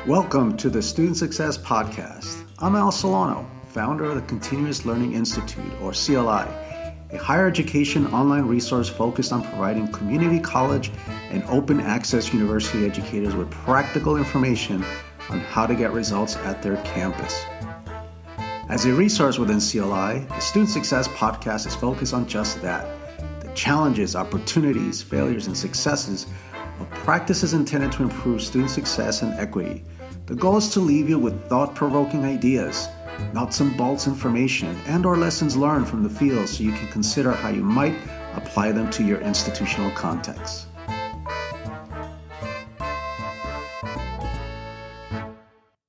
Welcome to the Student Success Podcast. I'm Al Solano, founder of the Continuous Learning Institute, or CLI, a higher education online resource focused on providing community college and open access university educators with practical information on how to get results at their campus. As a resource within CLI, the Student Success Podcast is focused on just that, the challenges, opportunities, failures, and successes of practices intended to improve student success and equity. The goal is to leave you with thought-provoking ideas, nuts and bolts information, and or lessons learned from the field so you can consider how you might apply them to your institutional context.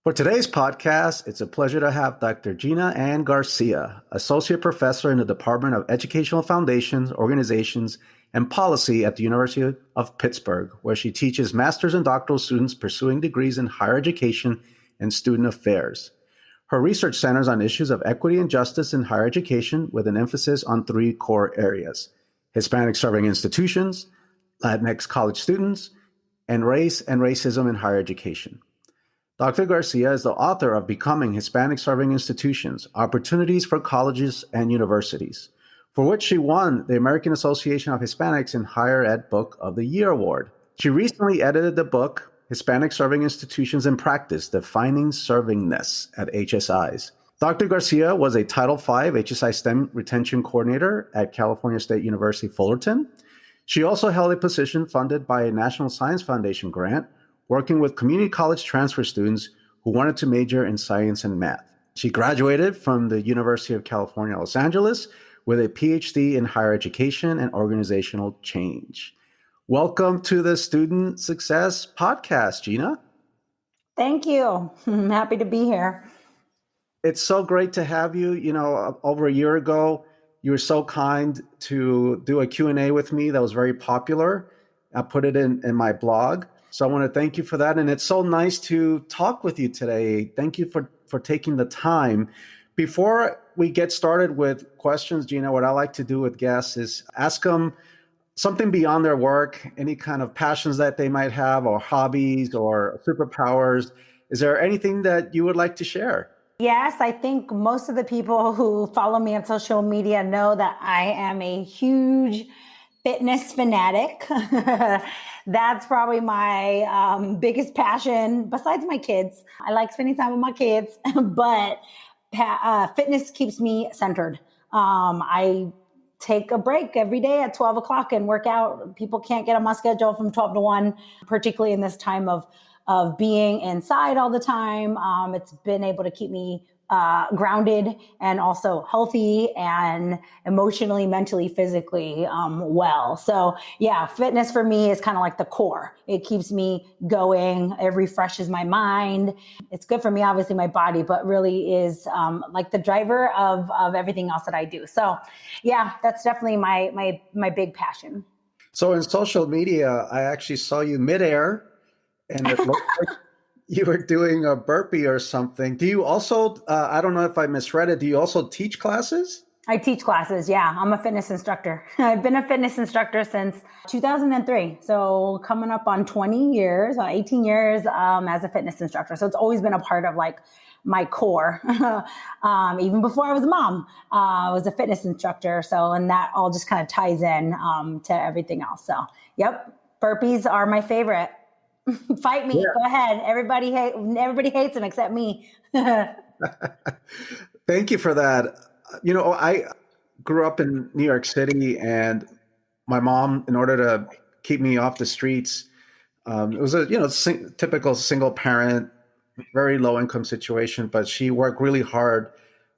For today's podcast, it's a pleasure to have Dr. Gina Garcia, Associate Professor in the Department of Educational Foundations, Organizations, and Policy at the University of Pittsburgh, where she teaches master's and doctoral students pursuing degrees in higher education and student affairs. Her research centers on issues of equity and justice in higher education with an emphasis on three core areas: Hispanic-Serving Institutions, Latinx college students, and race and racism in higher education. Dr. Garcia is the author of Becoming Hispanic-Serving Institutions, Opportunities for Colleges and Universities, for which she won the American Association of Hispanics in Higher Ed Book of the Year Award. She recently edited the book, Hispanic-Serving Institutions in Practice, Defining Servingness at HSIs. Dr. Garcia was a Title V HSI STEM Retention Coordinator at California State University, Fullerton. She also held a position funded by a National Science Foundation grant, working with community college transfer students who wanted to major in science and math. She graduated from the University of California, Los Angeles, with a PhD in higher education and organizational change. Welcome to the Student Success Podcast, Gina. Thank you. I'm happy to be here. It's so great to have you. You know, over a year ago, you were so kind to do a Q&A with me that was very popular. I put it in my blog. So I want to thank you for that. And it's so nice to talk with you today. Thank you for taking the time. Before we get started with questions, Gina, what I like to do with guests is ask them something beyond their work, any kind of passions that they might have or hobbies or superpowers. Is there anything that you would like to share? Yes, I think most of the people who follow me on social media know that I am a huge fitness fanatic. That's probably my biggest passion besides my kids. I like spending time with my kids, but fitness keeps me centered. I take a break every day at 12 o'clock and work out. People can't get on my schedule from 12 to 1, particularly in this time of being inside all the time. It's been able to keep me grounded and also healthy and emotionally, mentally, physically well. So yeah, fitness for me is kind of like the core. It keeps me going. It refreshes my mind. It's good for me, obviously my body, but really is like the driver of everything else that I do. So yeah, that's definitely my big passion. So in social media, I actually saw you midair and it looked like you were doing a burpee or something. Do you also, I don't know if I misread it, do you also teach classes? I teach classes, yeah. I'm a fitness instructor. I've been a fitness instructor since 2003. So coming up on 20 years, 18 years as a fitness instructor. So it's always been a part of like my core. Even before I was a mom, I was a fitness instructor. So, and that all just kind of ties in to everything else. So, yep, burpees are my favorite. Fight me. Yeah. Go ahead. Everybody hates them except me. Thank you for that. You know, I grew up in New York City, and my mom, in order to keep me off the streets, it was a typical single parent, very low income situation, but she worked really hard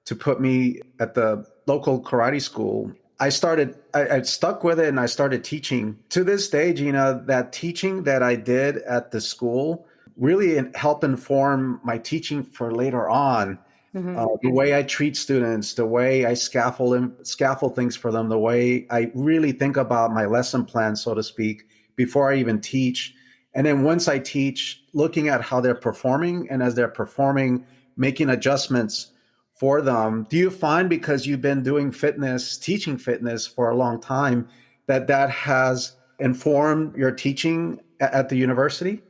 to put me at the local karate school. I stuck with it and I started teaching. To this day, Gina, that teaching that I did at the school really helped inform my teaching for later on. Mm-hmm. The way I treat students, the way I scaffold things for them, the way I really think about my lesson plan, so to speak, before I even teach. And then once I teach, looking at how they're performing, and as they're performing, making adjustments for them. Do you find, because you've been doing fitness, teaching fitness for a long time, that has informed your teaching at the university?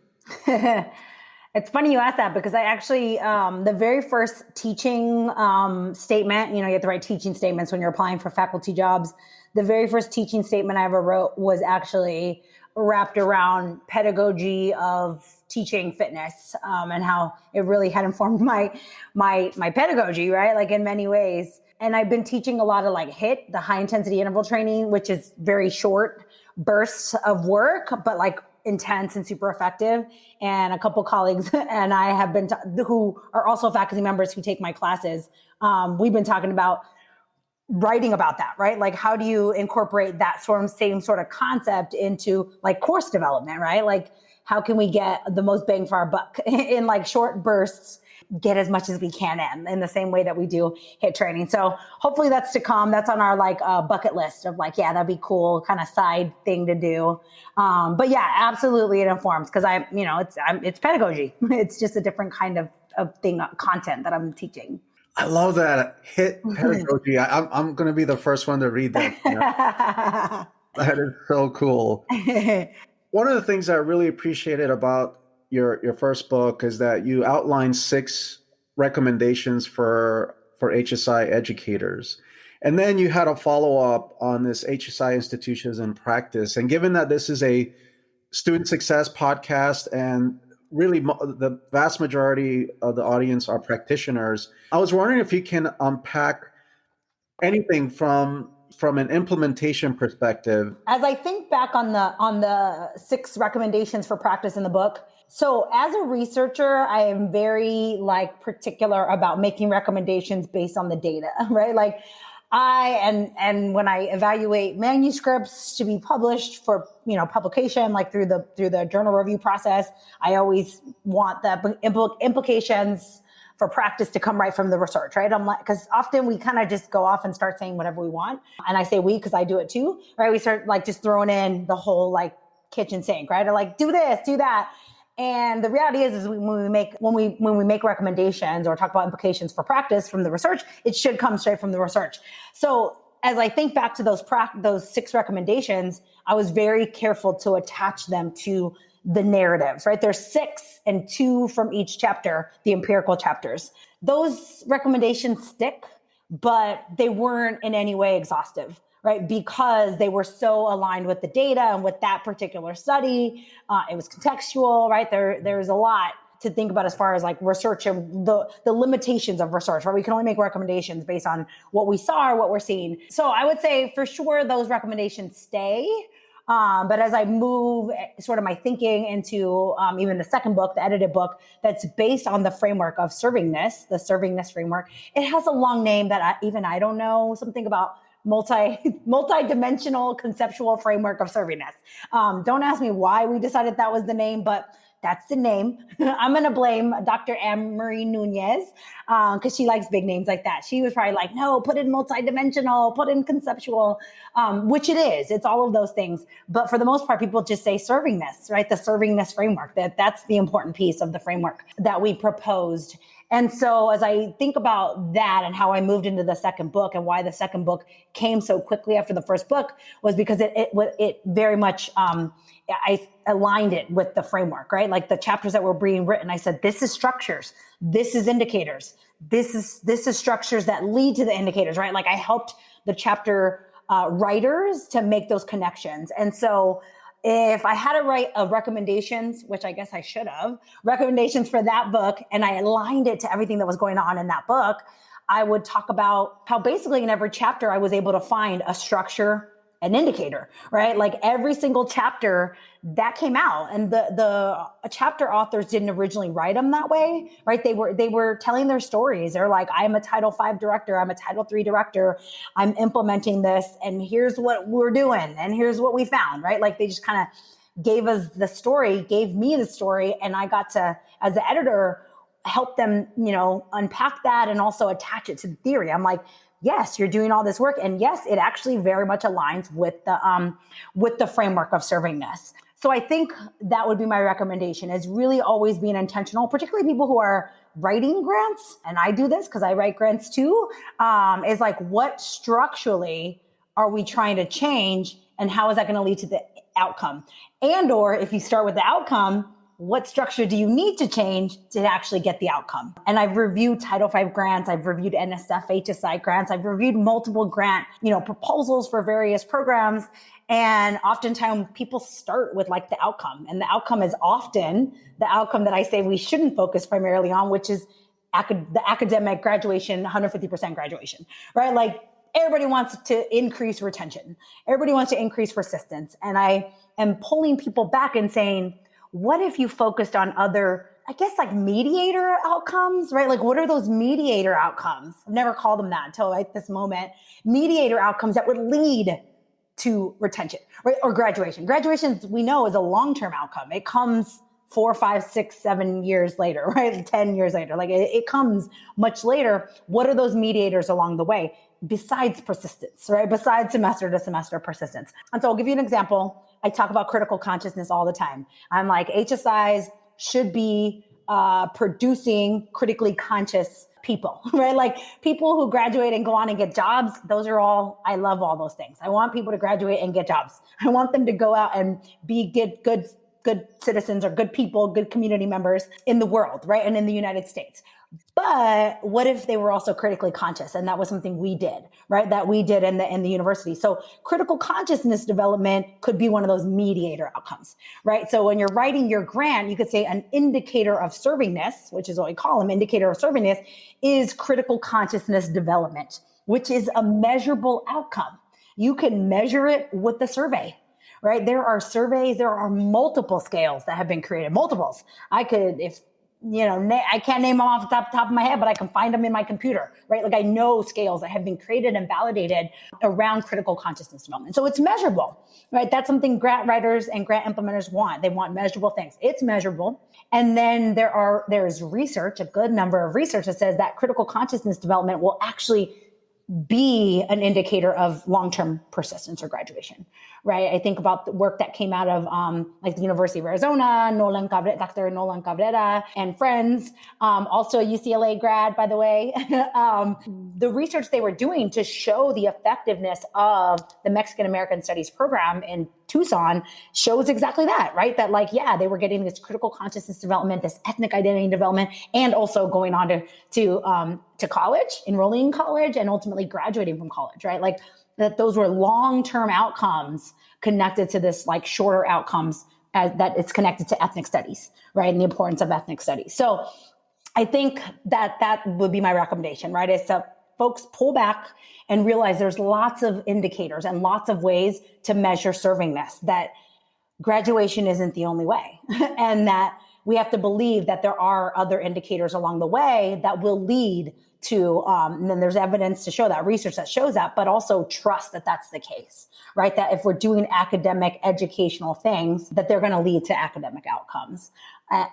It's funny you asked that because I actually, the very first teaching statement, you have to write teaching statements when you're applying for faculty jobs. The very first teaching statement I ever wrote was actually wrapped around pedagogy of teaching fitness, and how it really had informed my pedagogy, right? Like in many ways. And I've been teaching a lot of like HIIT, the high intensity interval training, which is very short bursts of work, but like intense and super effective. And a couple colleagues and I have been, who are also faculty members who take my classes. We've been talking about writing about that, right? Like, how do you incorporate that same sort of concept into like course development, right? Like, how can we get the most bang for our buck in like short bursts, get as much as we can in the same way that we do HIIT training. So hopefully that's to come. That's on our like bucket list of like, yeah, that'd be cool kind of side thing to do. But yeah, absolutely. It informs because it's pedagogy. It's just a different kind of thing, content that I'm teaching. I love that HIIT pedagogy. I'm going to be the first one to read that. That is so cool. One of the things I really appreciated about your first book is that you outlined 6 recommendations for HSI educators. And then you had a follow-up on this HSI institutions in practice. And given that this is a student success podcast and really the vast majority of the audience are practitioners, I was wondering if you can unpack anything from an implementation perspective. As I think back on the 6 recommendations for practice in the book, so as a researcher, I am very like particular about making recommendations based on the data, right? Like and when I evaluate manuscripts to be published for publication, like through the journal review process, I always want the implications for practice to come right from the research, right? I'm like, because often we kind of just go off and start saying whatever we want. And I say we, because I do it too, right? We start like just throwing in the whole like kitchen sink, right? Or like, do this, do that. And the reality is when we make recommendations or talk about implications for practice from the research, it should come straight from the research. So as I think back to those 6 recommendations, I was very careful to attach them to the narratives, right? There's 6 and 2 from each chapter, the empirical chapters. Those recommendations stick, but they weren't in any way exhaustive, right? Because they were so aligned with the data and with that particular study. It was contextual, right? There's a lot to think about as far as like research and the limitations of research, right? We can only make recommendations based on what we saw or what we're seeing. So I would say for sure those recommendations stay. But as I move sort of my thinking into even the second book, the edited book, that's based on the framework of servingness, the servingness framework, it has a long name that I don't know, something about multi-dimensional conceptual framework of servingness. Don't ask me why we decided that was the name, but that's the name. I'm going to blame Dr. Anne-Marie Nunez because she likes big names like that. She was probably like, no, put in multidimensional, put in conceptual, which it is. It's all of those things. But for the most part, people just say servingness, right? The servingness framework, that's the important piece of the framework that we proposed. And so as I think about that and how I moved into the second book and why the second book came so quickly after the first book was because it very much, I aligned it with the framework, right? Like the chapters that were being written, I said, this is structures, this is indicators, this is structures that lead to the indicators, right? Like I helped the chapter writers to make those connections. And so if I had to write recommendations, which I guess I should have, recommendations for that book, and I aligned it to everything that was going on in that book, I would talk about how basically in every chapter I was able to find a structure, an indicator, right? Like every single chapter that came out, and the chapter authors didn't originally write them that way, right? They were telling their stories. They're like, I'm a Title V director, I'm a Title III director, I'm implementing this, and here's what we're doing, and here's what we found, right? Like they just kind of gave me the story, and I got to, as the editor, help them, unpack that and also attach it to the theory. I'm like, yes, you're doing all this work. And yes, it actually very much aligns with the framework of servingness. So I think that would be my recommendation, is really always being intentional, particularly people who are writing grants. And I do this because I write grants too, is like, what structurally are we trying to change, and how is that going to lead to the outcome? And, or if you start with the outcome, what structure do you need to change to actually get the outcome? And I've reviewed Title V grants. I've reviewed NSF HSI grants. I've reviewed multiple grant, proposals for various programs. And oftentimes people start with like the outcome, and the outcome is often the outcome that I say we shouldn't focus primarily on, which is the academic graduation, 150% graduation, right? Like everybody wants to increase retention. Everybody wants to increase persistence. And I am pulling people back and saying, what if you focused on other, I guess, like mediator outcomes, right? Like what are those mediator outcomes? I've never called them that until like this moment. Mediator outcomes that would lead to retention, right? Or graduation. Graduation, we know, is a long-term outcome. It comes 4, 5, 6, 7 years later, right? 10 years later. Like it comes much later. What are those mediators along the way besides persistence, right? Besides semester to semester persistence. And so I'll give you an example. I talk about critical consciousness all the time. I'm like, HSIs should be producing critically conscious people, right? Like people who graduate and go on and get jobs. Those are all, I love all those things. I want people to graduate and get jobs. I want them to go out and get good citizens or good people, good community members in the world, right? And in the United States. But what if they were also critically conscious? And that was something we did, right? That we did in the university. So critical consciousness development could be one of those mediator outcomes, right? So when you're writing your grant, you could say an indicator of servingness, which is what we call them, indicator of servingness, is critical consciousness development, which is a measurable outcome. You can measure it with the survey, right? There are surveys, there are multiple scales that have been created, multiples. I could, if I can't name them off the top of my head, but I can find them in my computer, right? Like I know scales that have been created and validated around critical consciousness development. So it's measurable, right? That's something grant writers and grant implementers want. They want measurable things. It's measurable. And then there is research, a good number of research that says that critical consciousness development will actually be an indicator of long-term persistence or graduation, right? I think about the work that came out of like the University of Arizona, Dr. Nolan Cabrera and friends, also a UCLA grad, by the way. The research they were doing to show the effectiveness of the Mexican American Studies program in Tucson shows exactly that, right? That like, yeah, they were getting this critical consciousness development, this ethnic identity development, and also going on to college, enrolling in college, and ultimately graduating from college, right? Like that those were long-term outcomes connected to this like shorter outcomes as that it's connected to ethnic studies, right? And the importance of ethnic studies. So I think that would be my recommendation, right? Is to folks pull back and realize there's lots of indicators and lots of ways to measure servingness, that graduation isn't the only way, and that we have to believe that there are other indicators along the way that will lead to, and then there's evidence to show that, research that shows that, but also trust that that's the case, right? That if we're doing academic educational things, that they're going to lead to academic outcomes.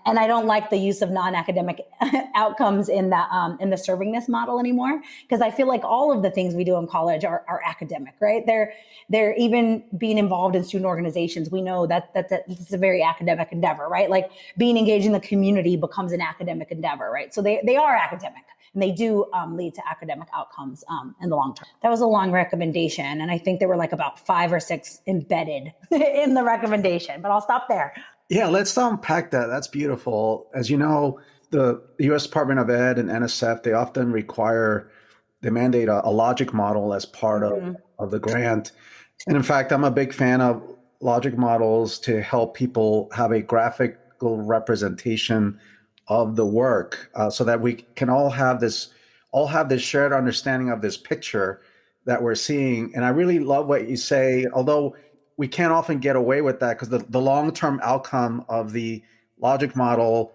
And I don't like the use of non-academic outcomes in the servingness model anymore, because I feel like all of the things we do in college are academic, right? They're even being involved in student organizations. We know that this is a very academic endeavor, right? Like being engaged in the community becomes an academic endeavor, right? So they are academic, and they do lead to academic outcomes in the long term. That was a long recommendation, and I think there were like about 5 or 6 embedded in the recommendation, but I'll stop there. Yeah, let's unpack that. That's beautiful. As you know, the U.S. Department of Ed and NSF, they mandate a logic model as part of the grant. And in fact, I'm a big fan of logic models to help people have a graphical representation of the work, so that we can all have this shared understanding of this picture that we're seeing. And I really love what you say, although we can't often get away with that because the long-term outcome of the logic model,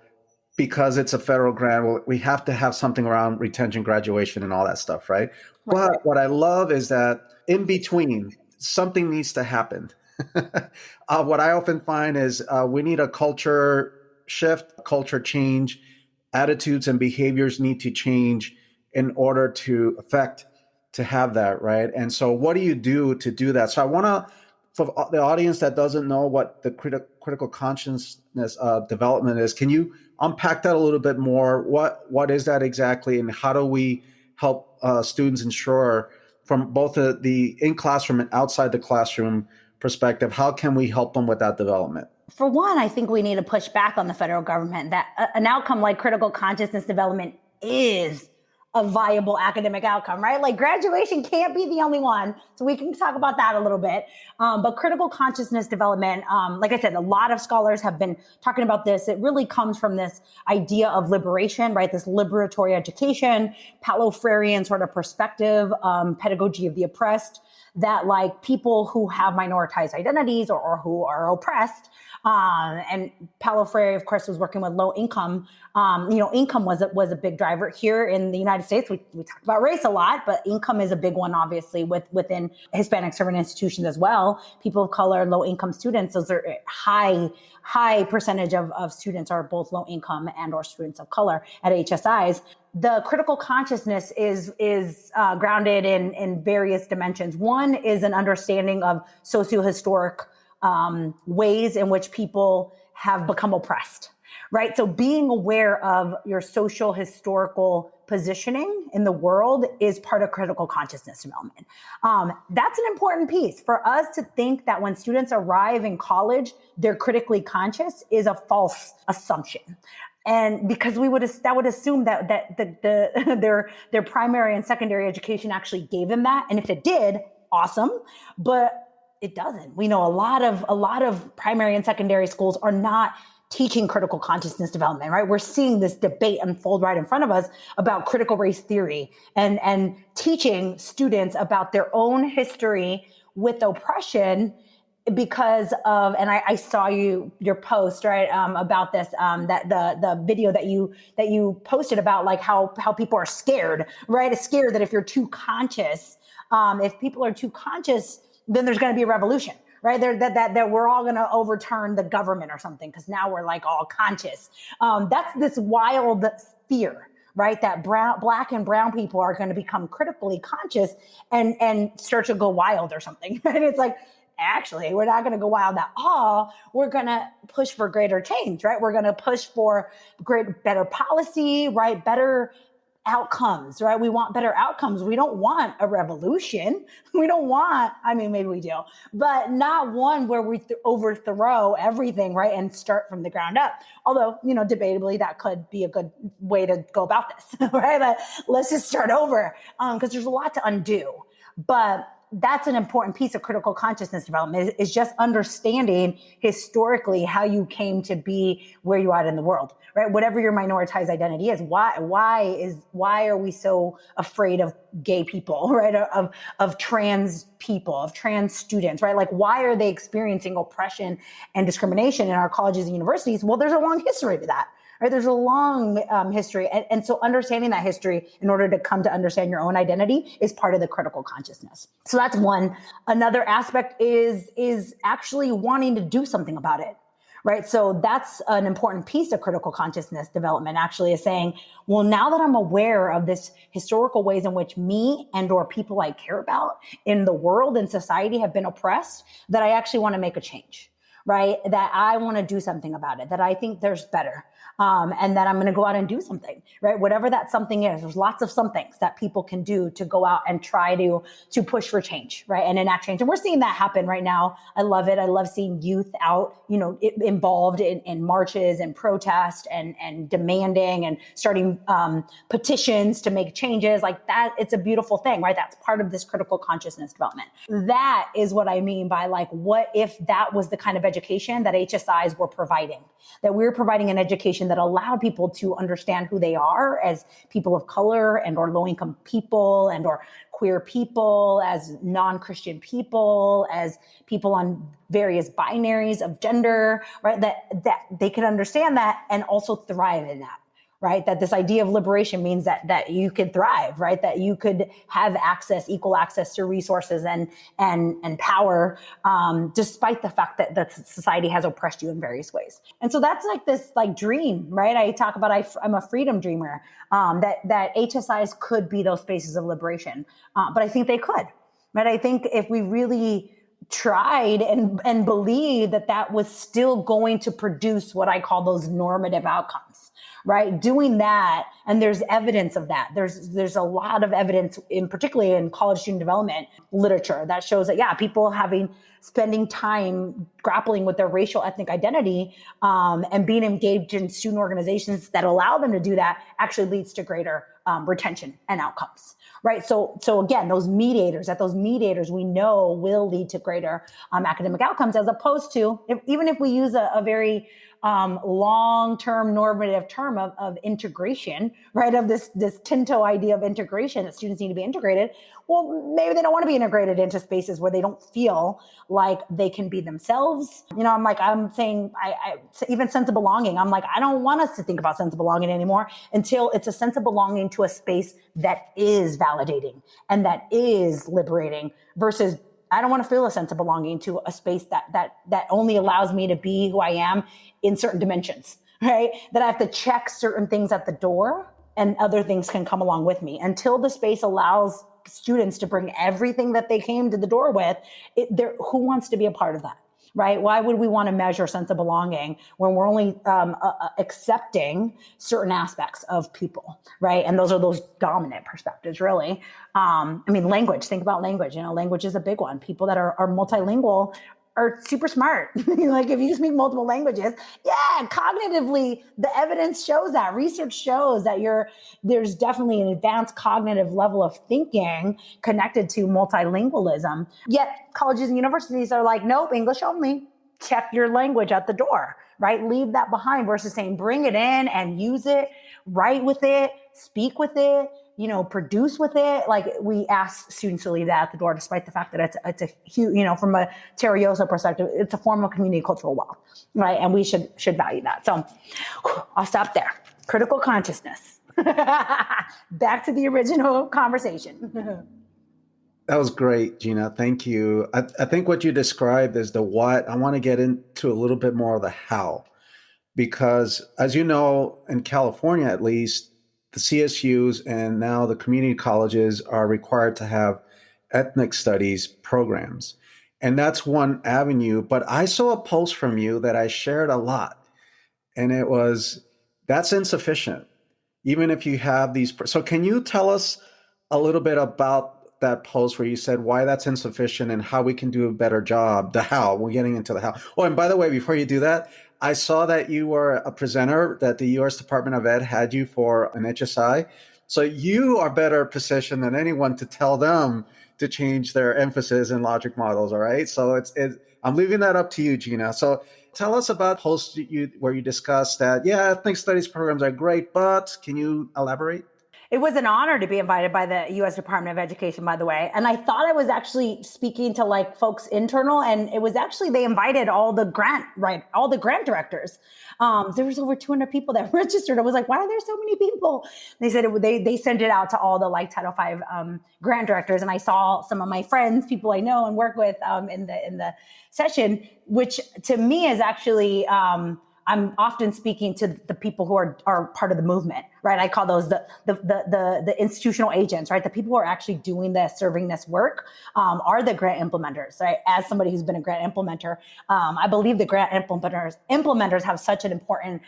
because it's a federal grant, we have to have something around retention, graduation, and all that stuff, right? But what I love is that in between, something needs to happen. What I often find is we need a culture shift, culture change. Attitudes and behaviors need to change in order to have that, right? And so what do you do to do that? So I want to, for the audience that doesn't know what the critical consciousness development is, can you unpack that a little bit more? What is that exactly, and how do we help students ensure, from both the in-classroom and outside the classroom perspective, how can we help them with that development? For one, I think we need to push back on the federal government that an outcome like critical consciousness development is a viable academic outcome, right? Like graduation can't be the only one. So we can talk about that a little bit. But critical consciousness development, like I said, a lot of scholars have been talking about this. It really comes from this idea of liberation, right? This liberatory education, Palo-Freirean sort of perspective, pedagogy of the oppressed, that like people who have minoritized identities or who are oppressed, and Paulo Freire, of course, was working with low income. Income was a big driver here in the United States. We talk about race a lot, but income is a big one, obviously, within Hispanic-Serving Institutions as well. People of color, low income students, those are high percentage of students are both low income and or students of color at HSIs. The critical consciousness is grounded in various dimensions. One is an understanding of sociohistoric ways in which people have become oppressed, right? So being aware of your social historical positioning in the world is part of critical consciousness development. That's an important piece. For us to think that when students arrive in college, they're critically conscious is a false assumption. And because that would assume that their primary and secondary education actually gave them that. And if it did, awesome. But it doesn't. We know a lot of primary and secondary schools are not teaching critical consciousness development, right? We're seeing this debate unfold right in front of us about critical race theory and teaching students about their own history with oppression because of, and I saw your post, right, about this, that the video that you posted about like how people are scared, right? It's scared that if you're too conscious, if people are too conscious, then there's going to be a revolution, right? That we're all going to overturn the government or something because now we're like all conscious. That's this wild fear, right? That black and brown people are going to become critically conscious and start to go wild or something. And it's like, actually, we're not going to go wild at all. We're going to push for greater change, right? We're going to push for better policy, right? Better outcomes, right? We want better outcomes. We don't want a revolution. We don't want, I mean, maybe we do, but not one where we overthrow everything, right? And start from the ground up. Although, debatably, that could be a good way to go about this, right? Let's just start over because there's a lot to undo. But that's an important piece of critical consciousness development is just understanding historically how you came to be where you are in the world, right? Whatever your minoritized identity is, why are we so afraid of gay people, right? Of trans people, of trans students, right? Like, why are they experiencing oppression and discrimination in our colleges and universities? Well, there's a long history to that. Right? There's a long history. And so understanding that history in order to come to understand your own identity is part of the critical consciousness. So that's one. Another aspect is actually wanting to do something about it. Right. So that's an important piece of critical consciousness development, actually, is saying, well, now that I'm aware of this historical ways in which me and or people I care about in the world and society have been oppressed, that I actually want to make a change. Right. That I want to do something about it, that I think there's better. And that I'm going to go out and do something, right? Whatever that something is, there's lots of somethings that people can do to go out and try to push for change, right? And enact change. And we're seeing that happen right now. I love it. I love seeing youth out, involved in marches and protest and demanding and starting petitions to make changes like that. It's a beautiful thing, right? That's part of this critical consciousness development. That is what I mean by like, what if that was the kind of education that HSIs were providing, that we were providing an education that allowed people to understand who they are as people of color and or low-income people and or queer people, as non-Christian people, as people on various binaries of gender, right? That they could understand that and also thrive in that. Right? That this idea of liberation means that you could thrive, right? That you could have equal access to resources and power, despite the fact that society has oppressed you in various ways. And so that's like this like dream, right? I talk about, I'm a freedom dreamer, that HSIs could be those spaces of liberation. But I think they could, right? I think if we really tried and believed that was still going to produce what I call those normative outcomes, right? Doing that, and there's evidence of that. There's a lot of evidence, particularly in college student development literature, that shows that people spending time grappling with their racial ethnic identity and being engaged in student organizations that allow them to do that actually leads to greater retention and outcomes, right? So again, those mediators we know will lead to greater academic outcomes, as opposed to even if we use a very long-term normative term of integration, right? Of this Tinto idea of integration, that students need to be integrated. Well, maybe they don't want to be integrated into spaces where they don't feel like they can be themselves. I'm saying, even sense of belonging. I'm like, I don't want us to think about sense of belonging anymore until it's a sense of belonging to a space that is validating and that is liberating, versus I don't want to feel a sense of belonging to a space that only allows me to be who I am in certain dimensions, right? That I have to check certain things at the door and other things can come along with me. Until the space allows students to bring everything that they came to the door with, who wants to be a part of that? Right? Why would we want to measure sense of belonging when we're only accepting certain aspects of people, right? And those are those dominant perspectives, really. Language, think about language. Language is a big one. People that are multilingual are super smart. Like if you speak multiple languages, cognitively, the evidence shows that. Research shows that there's definitely an advanced cognitive level of thinking connected to multilingualism. Yet colleges and universities are like, nope, English only. Check your language at the door, right? Leave that behind, versus saying, bring it in and use it, write with it, speak with it, produce with it. Like, we ask students to leave that at the door, despite the fact that it's a huge, from a Terioso perspective, it's a form of community cultural wealth, right? And we should value that. So I'll stop there. Critical consciousness. Back to the original conversation. That was great, Gina. Thank you. I think what you described is the what. I want to get into a little bit more of the how, because as you know, in California, at least, the CSUs and now the community colleges are required to have ethnic studies programs. And that's one avenue. But I saw a post from you that I shared a lot. And it was, that's insufficient, even if you have these. So can you tell us a little bit about that post where you said why that's insufficient and how we can do a better job, the how? We're getting into the how. Oh, and by the way, before you do that, I saw that you were a presenter, that the U.S. Department of Ed had you for an HSI. So you are better positioned than anyone to tell them to change their emphasis in logic models, all right? So I'm leaving that up to you, Gina. So tell us about posts where you discussed that, ethnic studies programs are great, but can you elaborate? It was an honor to be invited by the U.S. Department of Education, by the way. And I thought I was actually speaking to like folks internal, and it was actually, they invited all the grant directors. There was over 200 people that registered. I was like, why are there so many people? They said they sent it out to all the like Title V grant directors. And I saw some of my friends, people I know and work with in the session, which to me is actually, I'm often speaking to the people who are part of the movement, right? I call those the institutional agents, right? The people who are actually doing the servingness work are the grant implementers, right? As somebody who's been a grant implementer, I believe the grant implementers have such an important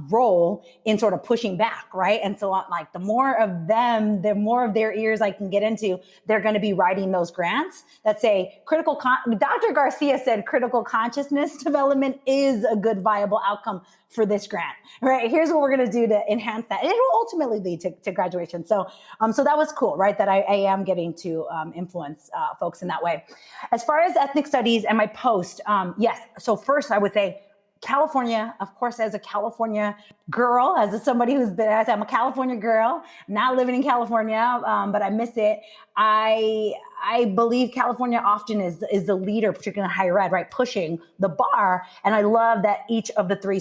role in sort of pushing back, right? And so like the more of them, the more of their ears I can get into, they're going to be writing those grants that say Dr. Garcia said critical consciousness development is a good viable outcome for this grant, right? Here's what we're going to do to enhance that. And it will ultimately lead to graduation. So that was cool, right? That I am getting to influence folks in that way. As far as ethnic studies and my post, yes. So first I would say California, of course, as a California girl, as somebody I'm a California girl, not living in California, but I miss it. I believe California often is the leader, particularly in higher ed, right? Pushing the bar. And I love that each of the three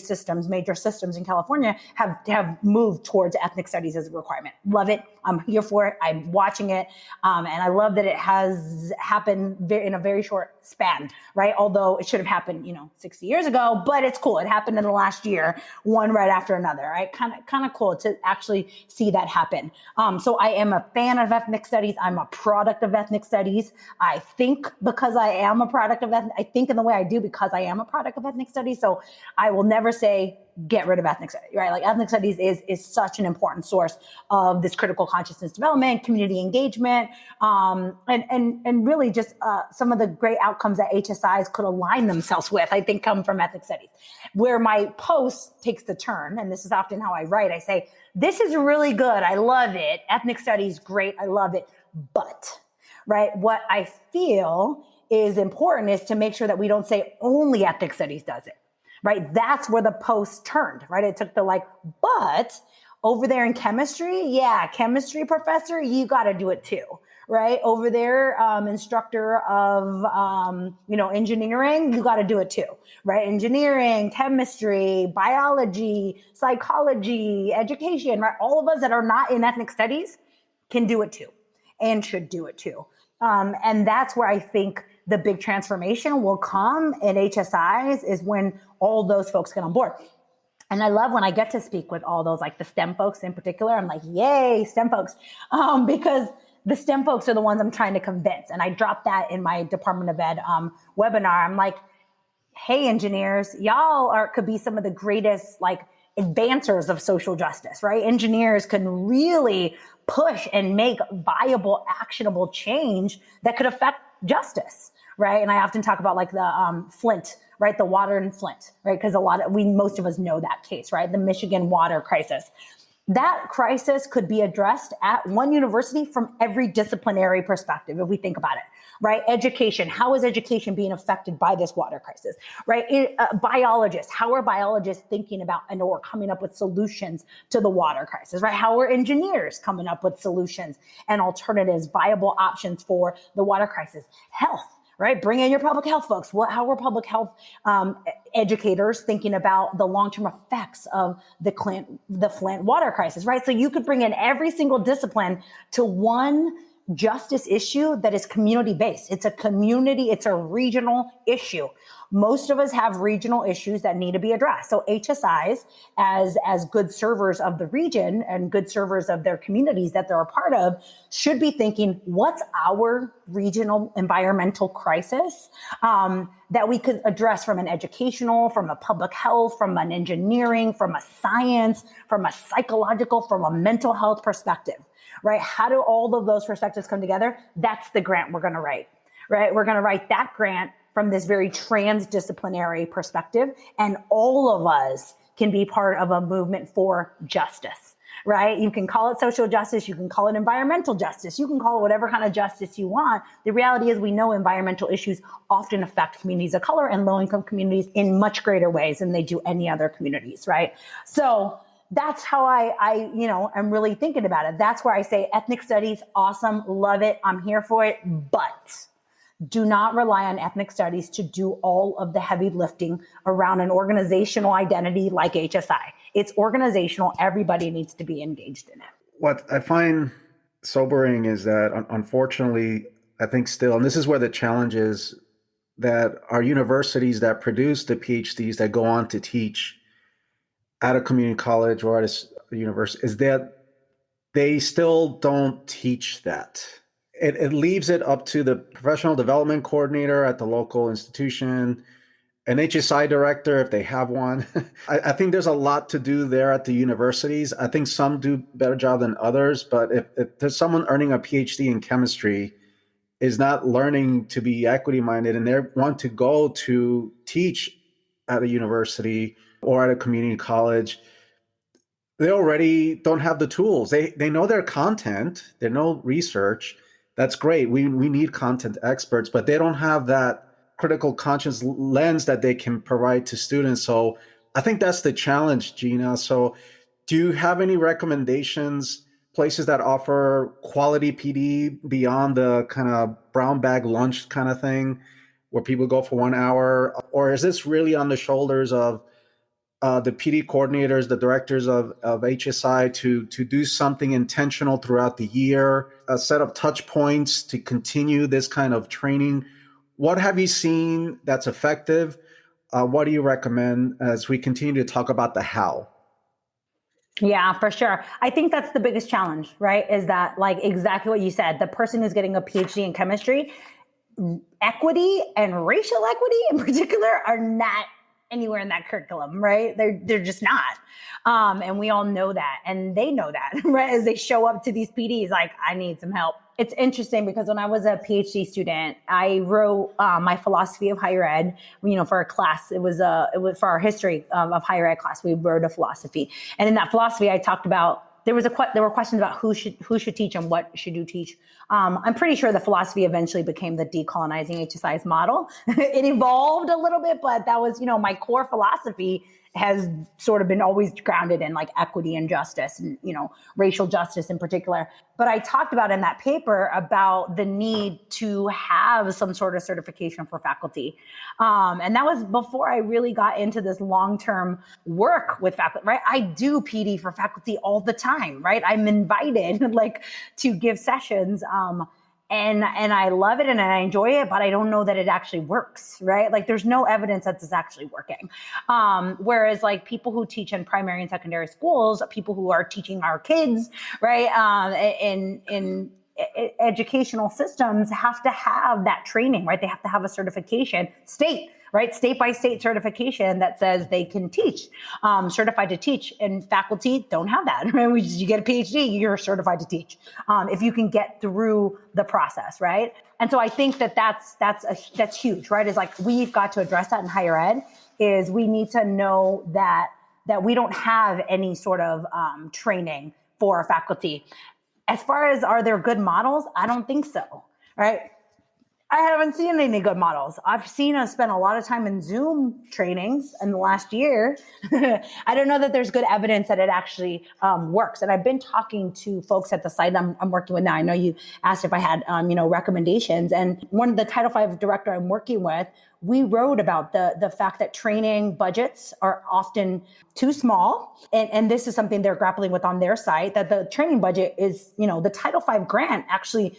major systems in California have moved towards ethnic studies as a requirement. Love it. I'm here for it. I'm watching it. And I love that it has happened in a very short span, right? Although it should have happened, 60 years ago, but it's cool. It happened in the last year, one right after another, right? Kind of cool to actually see that happen. So I am a fan of ethnic studies. I'm a product of ethnic studies. I think because I am a product of I think in the way I do because I am a product of ethnic studies. So I will never say get rid of ethnic studies, right? Like ethnic studies is such an important source of this critical consciousness development, community engagement, and really just some of the great outcomes that HSIs could align themselves with, I think come from ethnic studies. Where my post takes the turn, and this is often how I write, I say, this is really good. I love it. Ethnic studies, great. I love it. But, right, what I feel is important is to make sure that we don't say only ethnic studies does it, right? That's where the post turned, right? It took the but over there in chemistry, yeah, chemistry professor, you got to do it too, right? Over there, instructor of, engineering, you got to do it too, right? Engineering, chemistry, biology, psychology, education, right? All of us that are not in ethnic studies can do it too and should do it too. And that's where I think the big transformation will come in HSIs is when all those folks get on board. And I love when I get to speak with all those, like the STEM folks in particular. I'm like, yay, STEM folks, because the STEM folks are the ones I'm trying to convince. And I dropped that in my Department of Ed webinar. I'm like, hey, engineers, y'all could be some of the greatest advancers of social justice, right? Engineers can really push and make viable, actionable change that could affect justice, right? And I often talk about the Flint, right? The water in Flint, right? Because most of us know that case, right? The Michigan water crisis. That crisis could be addressed at one university from every disciplinary perspective, if we think about it, right? Education, how is education being affected by this water crisis, right? Biologists, how are biologists thinking about or coming up with solutions to the water crisis, right? How are engineers coming up with solutions and alternatives, viable options for the water crisis? Health, right? Bring in your public health folks. How are public health educators thinking about the long-term effects of the Flint water crisis, right? So you could bring in every single discipline to one justice issue that is community-based. It's a regional issue. Most of us have regional issues that need to be addressed. So HSIs, as good servers of the region and good servers of their communities that they're a part of, should be thinking, what's our regional environmental crisis that we could address from an educational, from a public health, from an engineering, from a science, from a psychological, from a mental health perspective, right? How do all of those perspectives come together? That's the grant we're going to write, right? We're going to write that grant from this very transdisciplinary perspective. And all of us can be part of a movement for justice, right? You can call it social justice. You can call it environmental justice. You can call it whatever kind of justice you want. The reality is we know environmental issues often affect communities of color and low-income communities in much greater ways than they do any other communities, right? So that's how I'm really thinking about it. That's where I say ethnic studies, awesome, love it, I'm here for it, but do not rely on ethnic studies to do all of the heavy lifting around an organizational identity like HSI. It's organizational. Everybody needs to be engaged in it. What I find sobering is that, unfortunately, I think still, and this is where the challenge is, that our universities that produce the PhDs that go on to teach at a community college or at a university, is that they still don't teach that. It leaves it up to the professional development coordinator at the local institution, an HSI director, if they have one. I think there's a lot to do there at the universities. I think some do a better job than others, but if there's someone earning a PhD in chemistry is not learning to be equity-minded and they want to go to teach at a university or at a community college, they already don't have the tools. They know their content, they know research. That's great. We need content experts, but they don't have that critical conscious lens that they can provide to students. So I think that's the challenge, Gina. So do you have any recommendations, places that offer quality PD beyond the kind of brown bag lunch kind of thing where people go for 1 hour? Or is this really on the shoulders of the PD coordinators, the directors of HSI to do something intentional throughout the year, a set of touch points to continue this kind of training? What have you seen that's effective? What do you recommend as we continue to talk about the how? Yeah, for sure. I think that's the biggest challenge, right? Is that like exactly what you said, the person who's getting a PhD in chemistry, equity and racial equity in particular are not anywhere in that curriculum, right? They're just not. And we all know that, and they know that, right? As they show up to these PDs, like, I need some help. It's interesting because when I was a PhD student, I wrote my philosophy of higher ed, for a class. It was for our history of higher ed class. We wrote a philosophy, and in that philosophy, I talked about there were questions about who should teach and what should you teach. I'm pretty sure the philosophy eventually became the decolonizing HSI's model. It evolved a little bit, but that was, my core philosophy has sort of been always grounded in like equity and justice and, racial justice in particular. But I talked about in that paper about the need to have some sort of certification for faculty. And that was before I really got into this long-term work with faculty, right? I do PD for faculty all the time, right? I'm invited like to give sessions. And I love it and I enjoy it, but I don't know that it actually works, right? Like there's no evidence that it's actually working. Whereas like people who teach in primary and secondary schools, people who are teaching our kids, right, in educational systems have to have that training, right? They have to have a certification, state by state certification that says they can teach, certified to teach, and faculty don't have that, right? You get a PhD, you're certified to teach. If you can get through the process, right? And so I think that's huge, right? Is like, we've got to address that in higher ed, is we need to know that we don't have any sort of training for faculty. As far as, are there good models? I don't think so, right? I haven't seen any good models. I've seen us spend a lot of time in Zoom trainings in the last year. I don't know that there's good evidence that it actually works. And I've been talking to folks at the site I'm working with now. I know you asked if I had, recommendations. And one of the Title V director I'm working with, we wrote about the fact that training budgets are often too small. And this is something they're grappling with on their site, that the training budget is, the Title V grant actually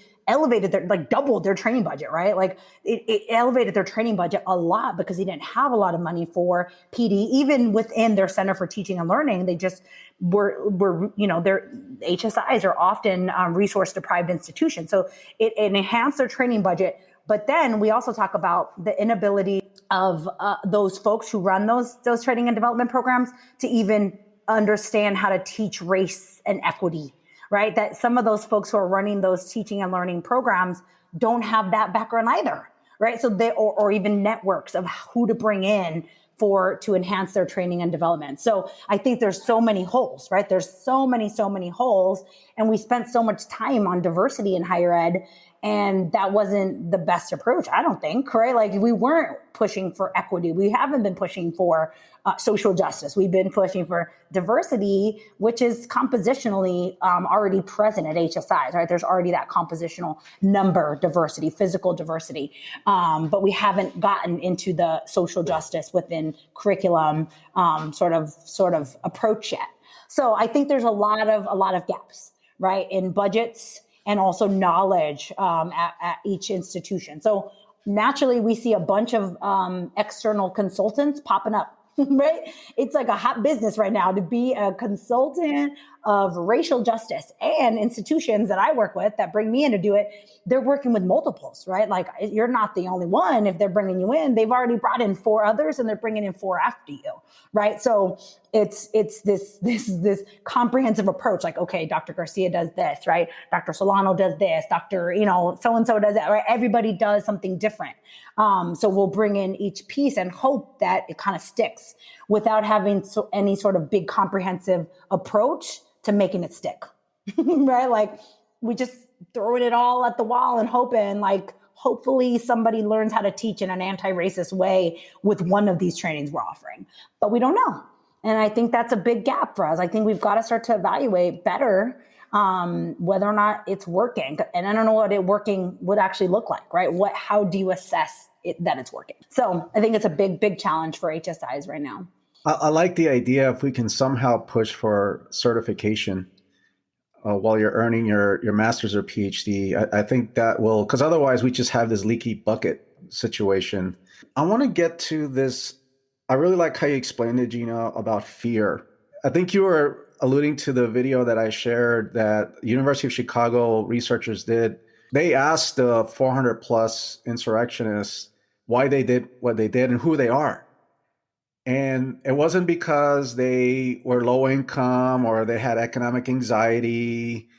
doubled their training budget, right? Like it elevated their training budget a lot because they didn't have a lot of money for PD, even within their Center for Teaching and Learning. They just were their HSIs are often resource deprived institutions. So it enhanced their training budget. But then we also talk about the inability of those folks who run those training and development programs to even understand how to teach race and equity, right? That some of those folks who are running those teaching and learning programs don't have that background either, right? So or even networks of who to bring in to enhance their training and development. So I think there's so many holes, right? There's so many holes. And we spent so much time on diversity in higher ed, and that wasn't the best approach, I don't think, right? Like we weren't pushing for equity. We haven't been pushing for social justice. We've been pushing for diversity, which is compositionally already present at HSIs, right? There's already that compositional number diversity, physical diversity. But we haven't gotten into the social justice within curriculum sort of approach yet. So I think there's a lot of gaps, right, in budgets and also knowledge at each institution. So naturally, we see a bunch of external consultants popping up, right? It's like a hot business right now to be a consultant of racial justice, and institutions that I work with that bring me in to do it, they're working with multiples, right? Like you're not the only one. If they're bringing you in, they've already brought in 4 others and they're bringing in 4 after you, right? So it's this comprehensive approach. Like, okay, Dr. Garcia does this, right? Dr. Solano does this, Dr. So-and-so does that, right? Everybody does something different. So we'll bring in each piece and hope that it kind of sticks without having any sort of big comprehensive approach to making it stick, right? Like we just throwing it all at the wall and hopefully somebody learns how to teach in an anti-racist way with one of these trainings we're offering, but we don't know. And I think that's a big gap for us. I think we've got to start to evaluate better whether or not it's working. And I don't know what it working would actually look like, right? How do you assess that it's working? So I think it's a big challenge for HSIs right now. I like the idea if we can somehow push for certification while you're earning your master's or PhD. I think that will, because otherwise we just have this leaky bucket situation. I want to get to this. I really like how you explained it, Gina, about fear. I think you were alluding to the video that I shared that University of Chicago researchers did. They asked the 400 plus insurrectionists why they did what they did and who they are. And it wasn't because they were low income or they had economic anxiety.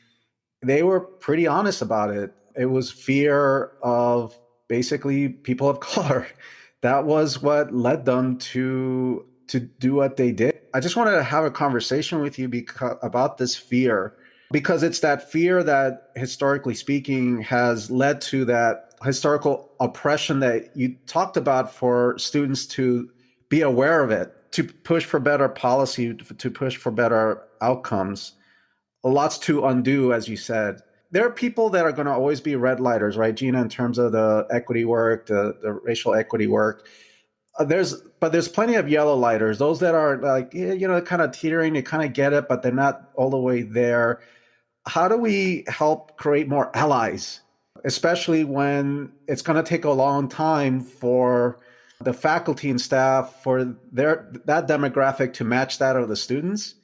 They were pretty honest about it. It was fear of basically people of color. That was what led them to do what they did. I just wanted to have a conversation with you about this fear, because it's that fear that, historically speaking, has led to that historical oppression that you talked about, for students to be aware of it, to push for better policy, to push for better outcomes. Lots to undo, as you said. There are people that are going to always be red lighters, right, Gina, in terms of the equity work, the racial equity work. But there's plenty of yellow lighters, those that are like, kind of teetering, they kind of get it, but they're not all the way there. How do we help create more allies, especially when it's going to take a long time for the faculty and staff, for that demographic to match that of the students?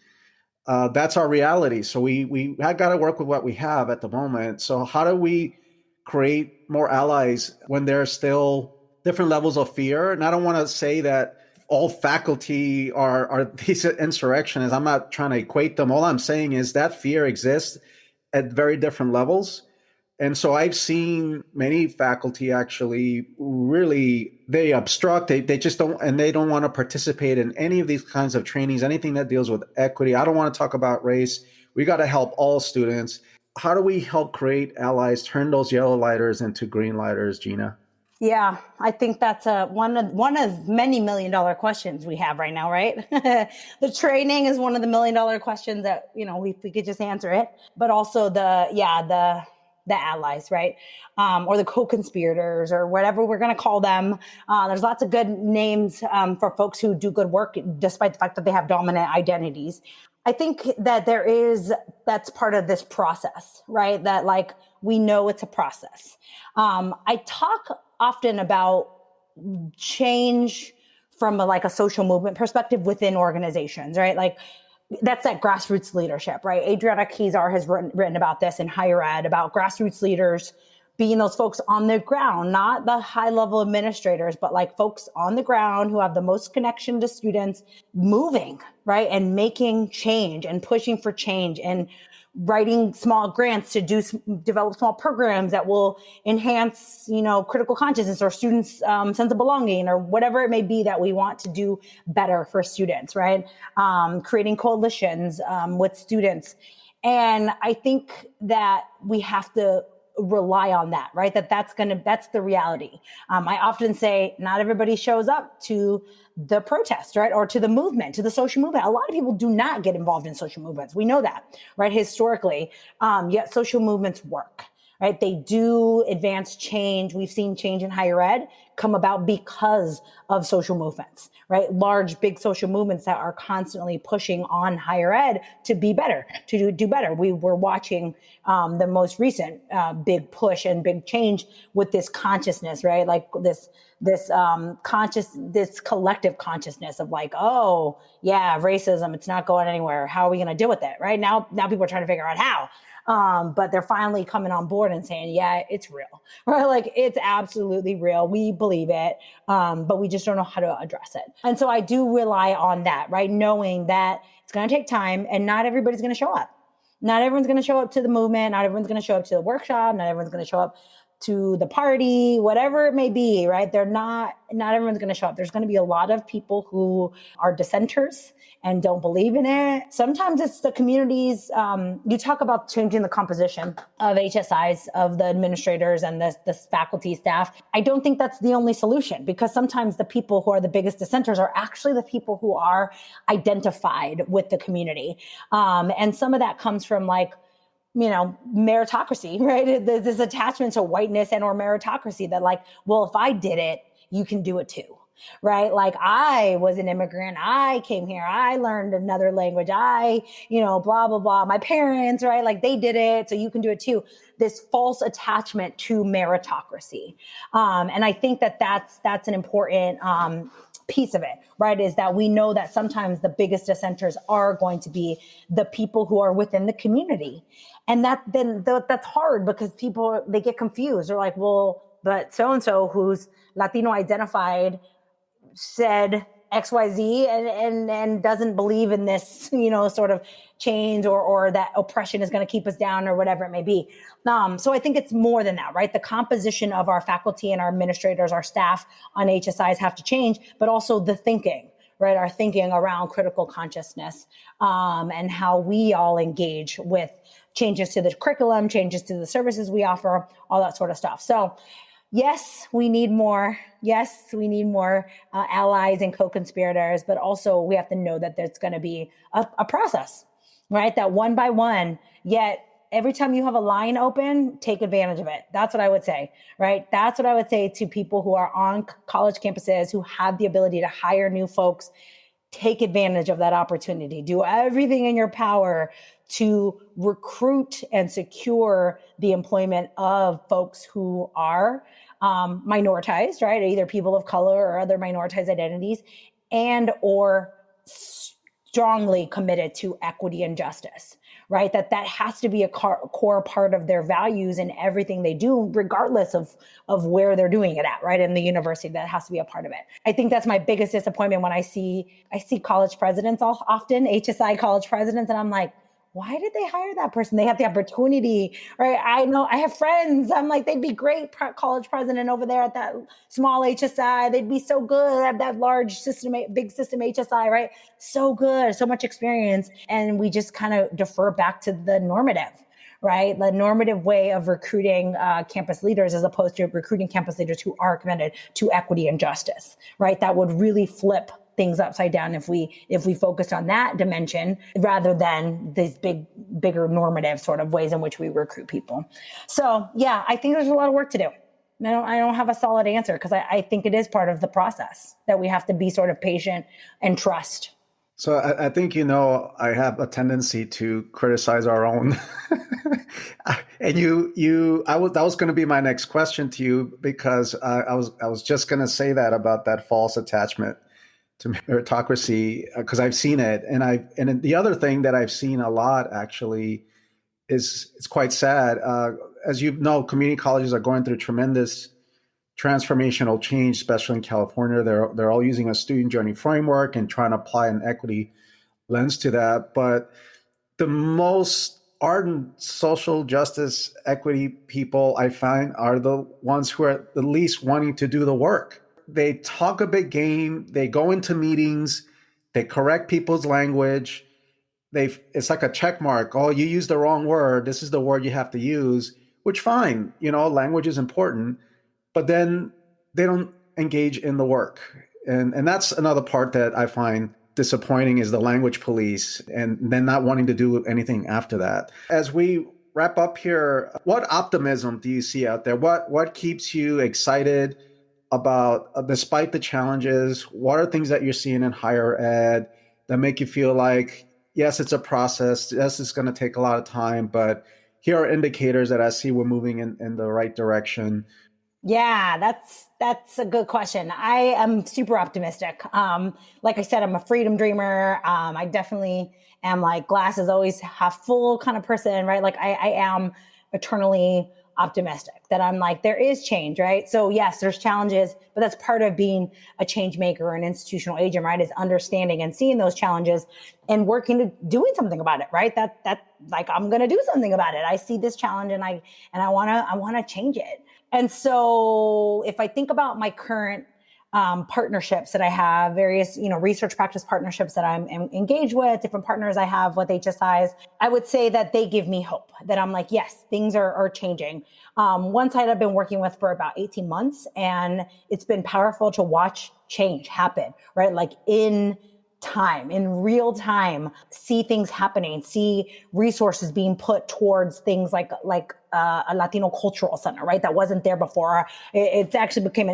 That's our reality. So we have got to work with what we have at the moment. So how do we create more allies when there's still different levels of fear? And I don't want to say that all faculty are these insurrectionists. I'm not trying to equate them. All I'm saying is that fear exists at very different levels. And so I've seen many faculty actually really, they obstruct, they just don't, and they don't want to participate in any of these kinds of trainings, anything that deals with equity. I don't want to talk about race. We got to help all students. How do we help create allies, turn those yellow lighters into green lighters, Gina? Yeah, I think that's one of many $1 million questions we have right now, right? The training is one of the $1 million questions that, we could just answer it, but also the allies, right? Or the co-conspirators, or whatever we're going to call them. There's lots of good names for folks who do good work, despite the fact that they have dominant identities. I think that that's part of this process, right? That we know it's a process. I talk often about change from a social movement perspective within organizations, right? That's that grassroots leadership, right? Adriana Kizar has written about this in higher ed, about grassroots leaders being those folks on the ground, not the high level administrators, but folks on the ground who have the most connection to students, moving, right? And making change and pushing for change and writing small grants to develop small programs that will enhance, critical consciousness or students' sense of belonging, or whatever it may be that we want to do better for students, right? Creating coalitions with students. And I think that we have to rely on that, right? That's the reality. I often say not everybody shows up to the protest, right? Or to the movement, to the social movement. A lot of people do not get involved in social movements. We know that, right? Historically, yet social movements work, right? They do advance change. We've seen change in higher ed come about because of social movements, right? Large, big social movements that are constantly pushing on higher ed to be better, to do better. We were watching the most recent big push and big change with this consciousness, right? This collective consciousness of oh yeah, racism, it's not going anywhere. How are we going to deal with it, right? Now people are trying to figure out how. But they're finally coming on board and saying, yeah, it's real, right? It's absolutely real. We believe it, but we just don't know how to address it. And so I do rely on that, right? Knowing that it's going to take time and not everybody's going to show up. Not everyone's going to show up to the movement. Not everyone's going to show up to the workshop. Not everyone's going to show up to the party, whatever it may be, right? Not everyone's going to show up. There's going to be a lot of people who are dissenters and don't believe in it. Sometimes it's the communities. You talk about changing the composition of HSIs, of the administrators and the faculty staff. I don't think that's the only solution, because sometimes the people who are the biggest dissenters are actually the people who are identified with the community. And some of that comes from meritocracy, right? There's this attachment to whiteness and or meritocracy that well, if I did it, you can do it too, right? I was an immigrant. I came here. I learned another language. blah, blah, blah. My parents, right? They did it, so you can do it too. This false attachment to meritocracy. And I think that that's an important piece of it, right? Is that we know that sometimes the biggest dissenters are going to be the people who are within the community. And that's hard because people, they get confused. They're like, well, but so-and-so who's Latino identified said XYZ and doesn't believe in this, sort of change or that oppression is going to keep us down or whatever it may be. So I think it's more than that, right? The composition of our faculty and our administrators, our staff on HSIs have to change, but also the thinking, right? Our thinking around critical consciousness, and how we all engage with changes to the curriculum, changes to the services we offer, all that sort of stuff. So yes, we need more. Yes, we need more allies and co-conspirators, but also we have to know that there's going to be a process, right? That one by one, yet every time you have a line open, take advantage of it. That's what I would say, right? That's what I would say to people who are on college campuses, who have the ability to hire new folks. Take advantage of that opportunity. Do everything in your power to recruit and secure the employment of folks who are minoritized, right? Either people of color or other minoritized identities, and or strongly committed to equity and justice, right? That has to be a core part of their values in everything they do, regardless of where they're doing it at, right? In the university, that has to be a part of it. I think that's my biggest disappointment when I see college presidents often, HSI college presidents, and I'm like, why did they hire that person? They have the opportunity, right? I know I have friends. I'm like, they'd be great college president over there at that small HSI. They'd be so good at that large system, big system HSI, right? So good, so much experience. And we just kind of defer back to the normative, right? The normative way of recruiting campus leaders as opposed to recruiting campus leaders who are committed to equity and justice, right? That would really flip things upside down if we focused on that dimension rather than these bigger normative sort of ways in which we recruit people. So yeah, I think there's a lot of work to do. I don't have a solid answer because I think it is part of the process that we have to be sort of patient and trust. So I think, I have a tendency to criticize our own. And that was going to be my next question to you, because I was just going to say that about that false attachment to meritocracy, because I've seen it. And the other thing that I've seen a lot actually is, it's quite sad. As you know, community colleges are going through tremendous transformational change, especially in California. They're all using a student journey framework and trying to apply an equity lens to that. But the most ardent social justice equity people I find are the ones who are the least wanting to do the work. They talk a big game. They go into meetings. They correct people's language. It's like a check mark. Oh, you used the wrong word. This is the word you have to use, which fine. Language is important, but then they don't engage in the work. And that's another part that I find disappointing, is the language police, and then not wanting to do anything after that. As we wrap up here, what optimism do you see out there? What keeps you excited about, despite the challenges? What are things that you're seeing in higher ed that make you feel like, yes, it's a process. Yes, it's going to take a lot of time, but here are indicators that I see we're moving in the right direction. Yeah, that's a good question. I am super optimistic. Like I said, I'm a freedom dreamer. I definitely am like glass is always half full kind of person, right? Like I am eternally optimistic that I'm like, there is change, right? So yes, there's challenges, but that's part of being a change maker or an institutional agent, right? Is understanding and seeing those challenges and working to doing something about it, right? That like, I'm going to do something about it. I see this challenge and I want to change it. And so if I think about my current partnerships that I have, various, research practice partnerships that I'm engaged with, different partners I have with HSIs, I would say that they give me hope, that I'm like, yes, things are changing. One side I've been working with for about 18 months, and it's been powerful to watch change happen, right? Like in real time, see things happening, see resources being put towards things like a Latino cultural center, right? That wasn't there before. It actually became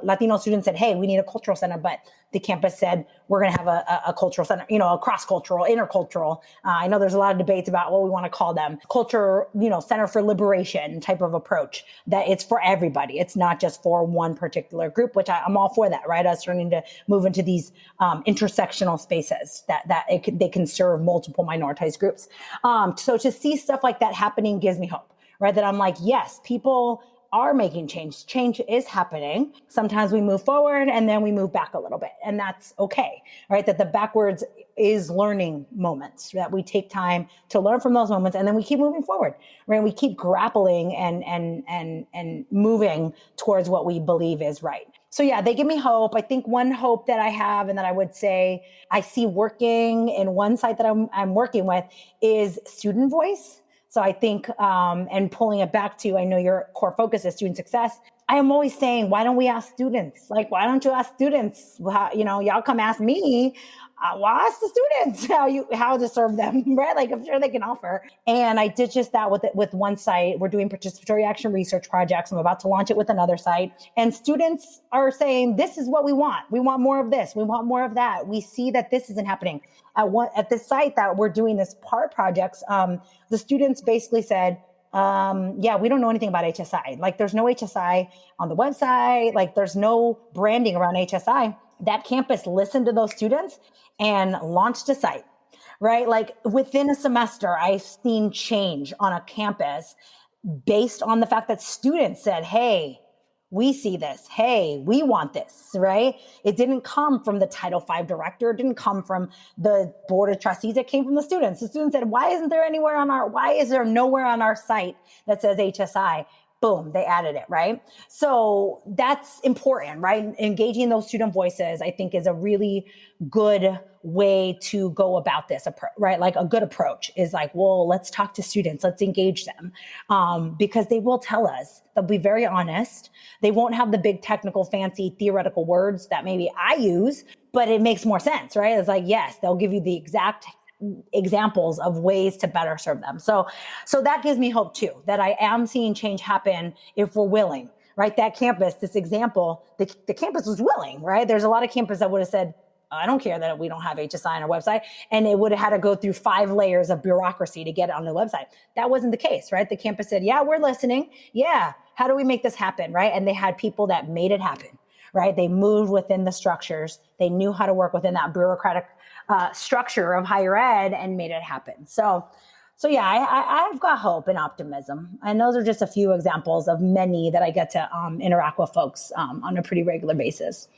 Latino students said, hey, we need a cultural center, but the campus said, we're going to have a cultural center, a cross-cultural, intercultural. I know there's a lot of debates about what we want to call them. Culture, center for liberation type of approach, that it's for everybody. It's not just for one particular group, which I'm all for that, right? Us starting to move into these intersectional spaces that they can serve multiple minoritized groups. So to see stuff like that happening gives me hope, right? That I'm like, yes, people are making change. Change is happening. Sometimes we move forward and then we move back a little bit, and that's okay, right? That the backwards is learning moments, that we take time to learn from those moments, and then we keep moving forward, right? We keep grappling and moving towards what we believe is right. So yeah, they give me hope. I think one hope that I have, and that I would say I see working in one site that I'm working with, is student voice. So I think, and pulling it back to, I know your core focus is student success. I am always saying, why don't we ask students? Like, why don't you ask students? Y'all come ask me. Well, ask the students how to serve them, right? Like, I'm sure they can offer. And I did just that with one site. We're doing participatory action research projects. I'm about to launch it with another site. And students are saying, this is what we want. We want more of this. We want more of that. We see that this isn't happening. At this site that we're doing this projects, the students basically said, yeah, we don't know anything about HSI. Like, there's no HSI on the website. Like, there's no branding around HSI. That campus listened to those students and launched a site, right? Like, within a semester, I've seen change on a campus based on the fact that students said, hey, we see this. Hey, we want this, right? It didn't come from the Title V director. It didn't come from the board of trustees. It came from the students. The students said, why is there nowhere on our site that says HSI? Boom, they added it, right? So that's important, right? Engaging those student voices, I think, is a really good way to go about this, right? Like, a good approach is like, well, let's talk to students. Let's engage them, because they will tell us. They'll be very honest. They won't have the big technical, fancy, theoretical words that maybe I use, but it makes more sense, right? It's like, yes, they'll give you the exact examples of ways to better serve them. So that gives me hope too, that I am seeing change happen if we're willing, right? That campus, this example, the campus was willing, right? There's a lot of campus that would have said, I don't care that we don't have HSI on our website. And it would have had to go through 5 layers of bureaucracy to get it on the website. That wasn't the case, right? The campus said, yeah, we're listening. Yeah. How do we make this happen, right? And they had people that made it happen, right? They moved within the structures. They knew how to work within that bureaucratic structure of higher ed and made it happen. So yeah, I've got hope and optimism. And those are just a few examples of many that I get to interact with folks on a pretty regular basis.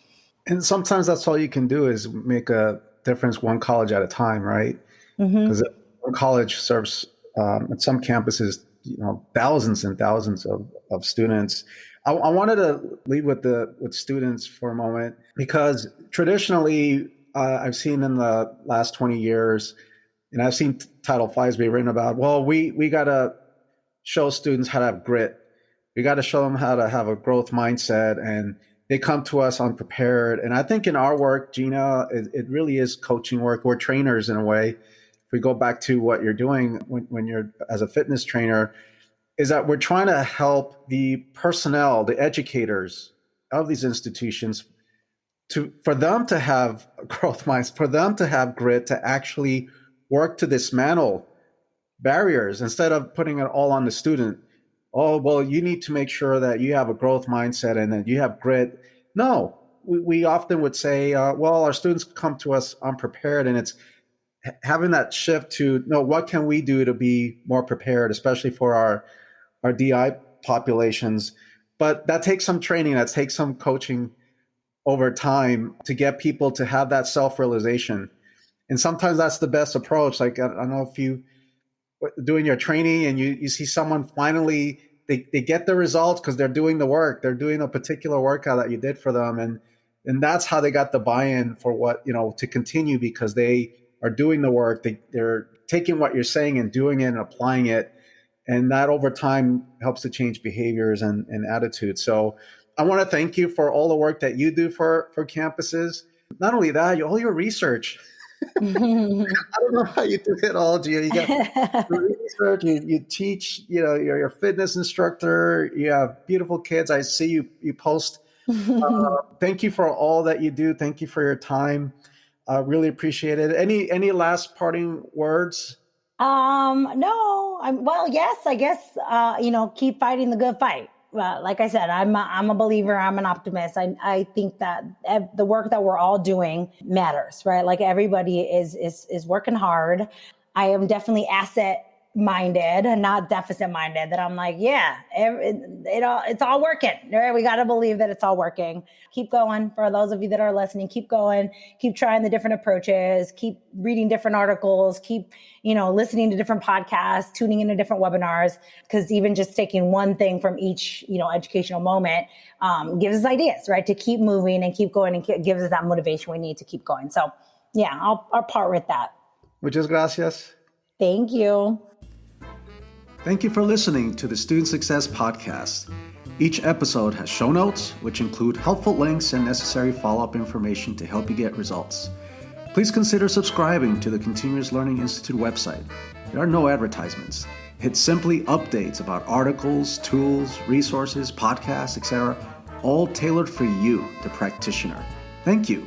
And sometimes that's all you can do is make a difference one college at a time, right? Because one college serves at some campuses, thousands and thousands of students. I wanted to lead with students for a moment, because traditionally I've seen in the last 20 years, and I've seen Title V's be written about, well, we got to show students how to have grit. We got to show them how to have a growth mindset, and they come to us unprepared. And I think in our work, Gina, it really is coaching work. We're trainers in a way. If we go back to what you're doing when you're as a fitness trainer, is that we're trying to help the personnel, the educators of these institutions, for them to have growth minds, for them to have grit, to actually work to dismantle barriers instead of putting it all on the student. Oh, well, you need to make sure that you have a growth mindset and that you have grit. No, we often would say, well, our students come to us unprepared, and it's having that shift to, no, what can we do to be more prepared, especially for our DI populations. But that takes some training, that takes some coaching over time to get people to have that self-realization. And sometimes that's the best approach. Like, I don't know if you doing your training and you see someone finally, they get the results because they're doing the work. They're doing a particular workout that you did for them. And that's how they got the buy-in for what, to continue, because they are doing the work. They're taking what you're saying and doing it and applying it. And that over time helps to change behaviors and attitudes. So I want to thank you for all the work that you do for campuses. Not only that, all your research. I don't know how you do it all, Gina. You got research, you teach, you're a fitness instructor, you have beautiful kids. I see you post. Thank you for all that you do. Thank you for your time. Really appreciate it. Any last parting words? No, yes, I guess, keep fighting the good fight. Like I said, I'm a believer. I'm an optimist. I think that the work that we're all doing matters, right? Like everybody is working hard. I am definitely asset minded and not deficit minded, that I'm like, yeah, it's all working. Right? We got to believe that it's all working. Keep going. For those of you that are listening, keep going, keep trying the different approaches, keep reading different articles, keep, listening to different podcasts, tuning into different webinars, because even just taking one thing from each, educational moment gives us ideas, right? To keep moving and keep going, and gives us that motivation we need to keep going. So yeah, I'll part with that. Muchas gracias. Thank you. Thank you for listening to the Student Success Podcast. Each episode has show notes, which include helpful links and necessary follow-up information to help you get results. Please consider subscribing to the Continuous Learning Institute website. There are no advertisements. It's simply updates about articles, tools, resources, podcasts, etc., all tailored for you, the practitioner. Thank you.